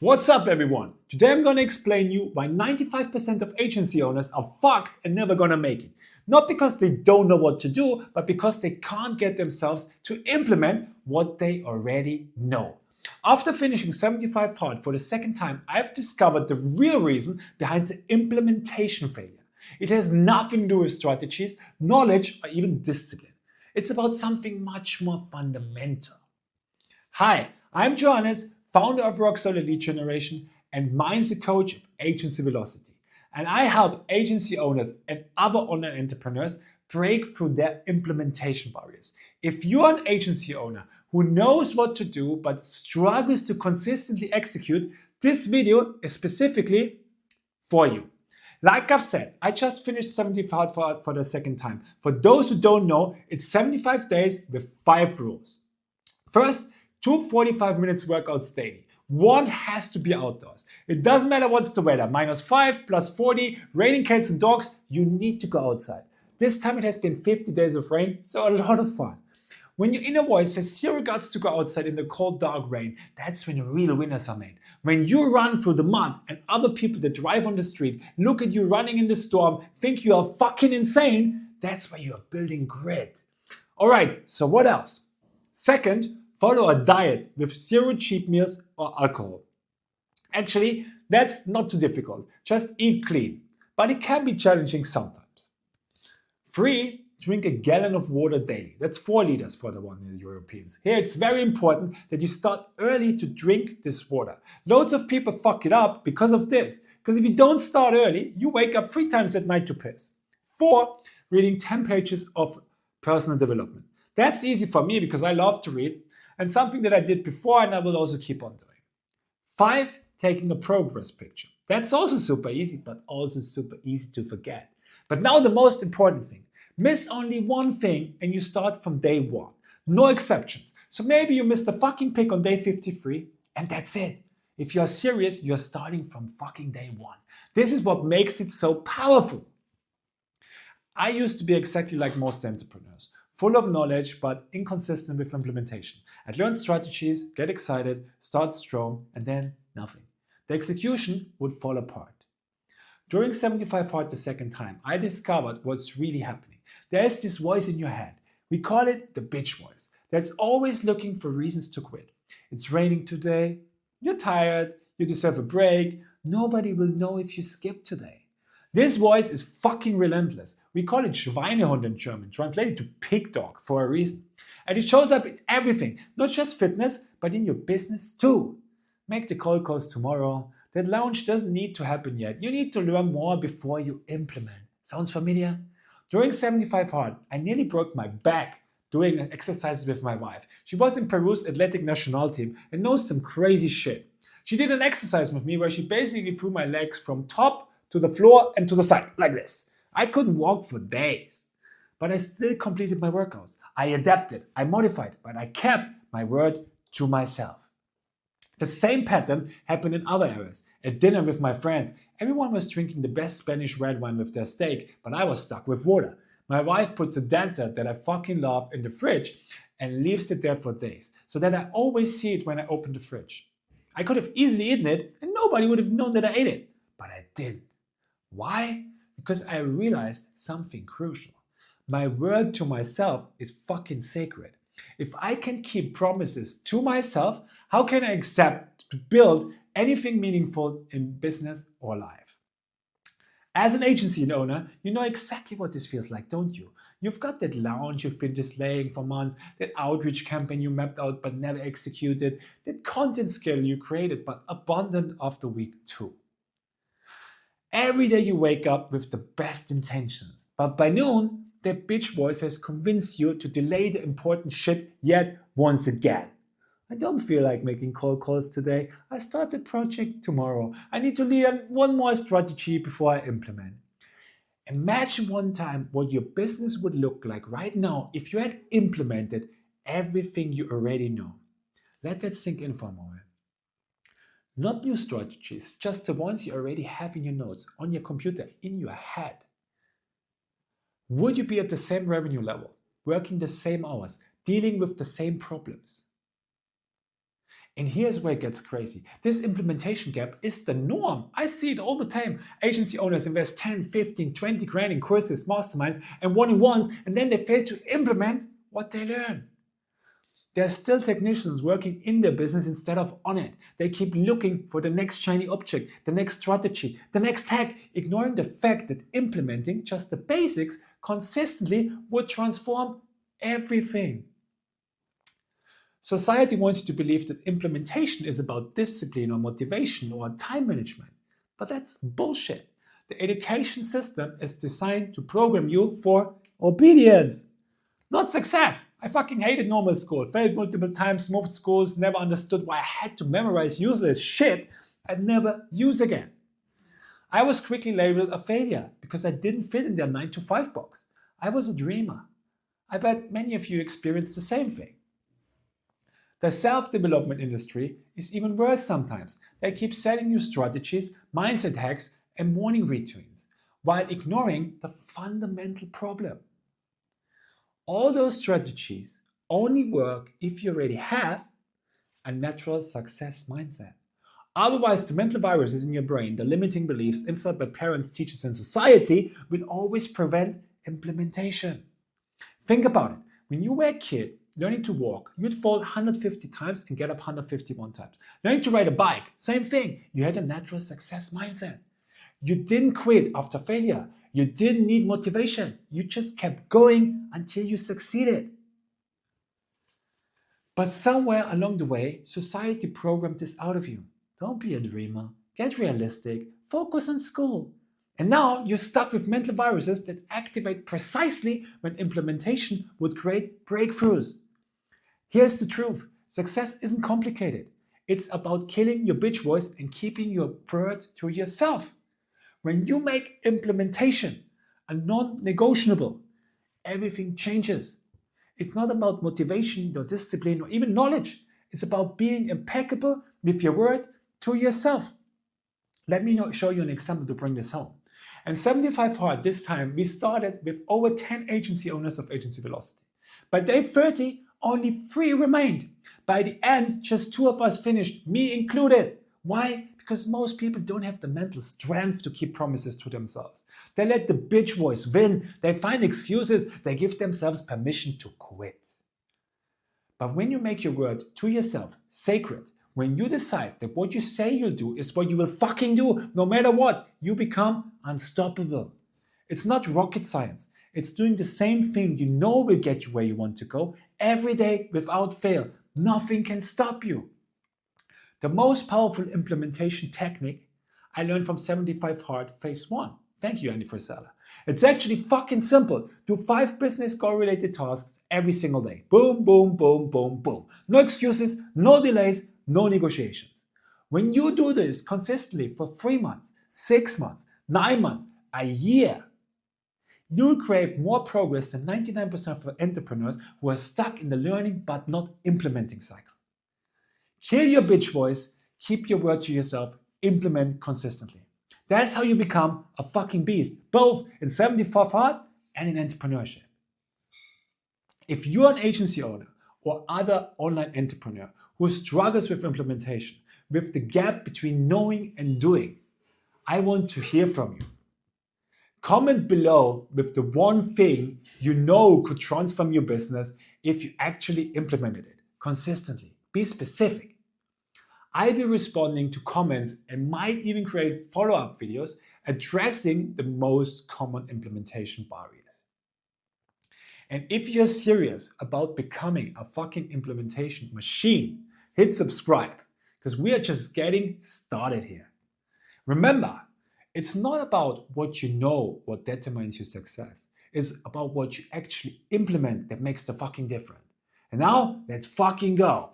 What's up, everyone? Today I'm gonna explain you why 95% of agency owners are fucked and never gonna make it. Not because they don't know what to do, but because they can't get themselves to implement what they already know. After finishing 75 Hard for the second time, I've discovered the real reason behind the implementation failure. It has nothing to do with strategies, knowledge, or even discipline. It's about something much more fundamental. Hi, I'm Johannes, founder of Rock Solid Lead Generation and mindset coach of Agency Velocity. And I help agency owners and other online entrepreneurs break through their implementation barriers. If you're an agency owner who knows what to do but struggles to consistently execute, this video is specifically for you. Like I've said, I just finished 75 for the second time. For those who don't know, it's 75 days with 5 rules. First, 2 45 minutes workouts daily. One has to be outdoors. It doesn't matter what's the weather, -5, +40, raining cats and dogs, you need to go outside. This time it has been 50 days of rain, so a lot of fun. When your inner voice says zero guts to go outside in the cold, dark rain, that's when the real winners are made. When you run through the mud and other people that drive on the street look at you running in the storm, think you are fucking insane, that's where you are building grit. Alright, so what else? Second, follow a diet with zero cheat meals or alcohol. Actually, that's not too difficult. Just eat clean. But it can be challenging sometimes. 3, drink a gallon of water daily. That's 4 liters for the one in the Europeans. Here it's very important that you start early to drink this water. Loads of people fuck it up because of this. Because if you don't start early, you wake up 3 times at night to piss. 4, reading 10 pages of personal development. That's easy for me because I love to read and something that I did before and I will also keep on doing. 5, taking a progress picture. That's also super easy, but also super easy to forget. But now the most important thing. Miss only one thing and you start from day 1. No exceptions. So maybe you missed a fucking pick on day 53 and that's it. If you're serious, you're starting from fucking day 1. This is what makes it so powerful. I used to be exactly like most entrepreneurs. Full of knowledge, but inconsistent with implementation. I'd learn strategies, get excited, start strong, and then nothing. The execution would fall apart. During 75 Hard the second time, I discovered what's really happening. There's this voice in your head. We call it the bitch voice. That's always looking for reasons to quit. It's raining today, you're tired, you deserve a break, nobody will know if you skip today. This voice is fucking relentless. We call it Schweinehund in German, translated to pig dog for a reason. And it shows up in everything, not just fitness, but in your business too. Make the cold calls tomorrow. That launch doesn't need to happen yet. You need to learn more before you implement. Sounds familiar? During 75 Hard, I nearly broke my back doing exercises with my wife. She was in Peru's athletic national team and knows some crazy shit. She did an exercise with me where she basically threw my legs from top to the floor and to the side, like this. I couldn't walk for days, but I still completed my workouts. I adapted, I modified, but I kept my word to myself. The same pattern happened in other areas. At dinner with my friends, everyone was drinking the best Spanish red wine with their steak, but I was stuck with water. My wife puts a dessert that I fucking love in the fridge and leaves it there for days, so that I always see it when I open the fridge. I could have easily eaten it and nobody would have known that I ate it, but I didn't. Why? Because I realized something crucial. My word to myself is fucking sacred. If I can keep promises to myself, how can I accept to build anything meaningful in business or life? As an agency owner, you know exactly what this feels like, don't you? You've got that launch you've been displaying for months, that outreach campaign you mapped out but never executed, that content schedule you created but abandoned after week 2. Every day you wake up with the best intentions, but by noon, that bitch voice has convinced you to delay the important shit yet once again. I don't feel like making cold calls today. I start the project tomorrow. I need to learn one more strategy before I implement. Imagine one time what your business would look like right now if you had implemented everything you already know. Let that sink in for a moment. Not new strategies, just the ones you already have in your notes, on your computer, in your head. Would you be at the same revenue level, working the same hours, dealing with the same problems? And here's where it gets crazy. This implementation gap is the norm. I see it all the time. Agency owners invest 10, 15, 20 grand in courses, masterminds, and one-on-ones, and then they fail to implement what they learn. There's still technicians working in their business instead of on it. They keep looking for the next shiny object, the next strategy, the next hack, ignoring the fact that implementing just the basics consistently would transform everything. Society wants you to believe that implementation is about discipline or motivation or time management, but that's bullshit. The education system is designed to program you for obedience, not success. I fucking hated normal school, failed multiple times, moved schools, never understood why I had to memorize useless shit I'd never use again. I was quickly labeled a failure because I didn't fit in their 9-to-5 box. I was a dreamer. I bet many of you experienced the same thing. The self-development industry is even worse sometimes. They keep selling you strategies, mindset hacks, and morning routines, while ignoring the fundamental problem. All those strategies only work if you already have a natural success mindset. Otherwise, the mental viruses in your brain, the limiting beliefs instilled by parents, teachers, and society will always prevent implementation. Think about it. When you were a kid, learning to walk, you'd fall 150 times and get up 151 times. Learning to ride a bike, same thing. You had a natural success mindset. You didn't quit after failure. You didn't need motivation. You just kept going until you succeeded. But somewhere along the way, society programmed this out of you. Don't be a dreamer. Get realistic. Focus on school. And now you're stuck with mental viruses that activate precisely when implementation would create breakthroughs. Here's the truth. Success isn't complicated. It's about killing your bitch voice and keeping your word to yourself. When you make implementation a non-negotiable, everything changes. It's not about motivation or discipline or even knowledge. It's about being impeccable with your word to yourself. Let me show you an example to bring this home. And 75 Hard, this time, we started with over 10 agency owners of Agency Velocity. By day 30, only 3 remained. By the end, just 2 of us finished, me included. Why? Because most people don't have the mental strength to keep promises to themselves. They let the bitch voice win. They find excuses. They give themselves permission to quit. But when you make your word to yourself sacred, when you decide that what you say you'll do is what you will fucking do, no matter what, you become unstoppable. It's not rocket science. It's doing the same thing you know will get you where you want to go every day without fail. Nothing can stop you. The most powerful implementation technique I learned from 75 Hard Phase 1. Thank you, Andy Frisella. It's actually fucking simple. Do 5 business goal-related tasks every single day. Boom, boom, boom, boom, boom. No excuses, no delays, no negotiations. When you do this consistently for 3 months, 6 months, 9 months, a year, you'll create more progress than 99% of entrepreneurs who are stuck in the learning but not implementing cycle. Kill your bitch voice, keep your word to yourself, implement consistently. That's how you become a fucking beast, both in 75 Hard and in entrepreneurship. If you're an agency owner or other online entrepreneur who struggles with implementation, with the gap between knowing and doing, I want to hear from you. Comment below with the one thing you know could transform your business if you actually implemented it consistently. Be specific. I'll be responding to comments and might even create follow-up videos addressing the most common implementation barriers. And if you're serious about becoming a fucking implementation machine, hit subscribe because we are just getting started here. Remember, it's not about what you know what determines your success. It's about what you actually implement that makes the fucking difference. And now, let's fucking go.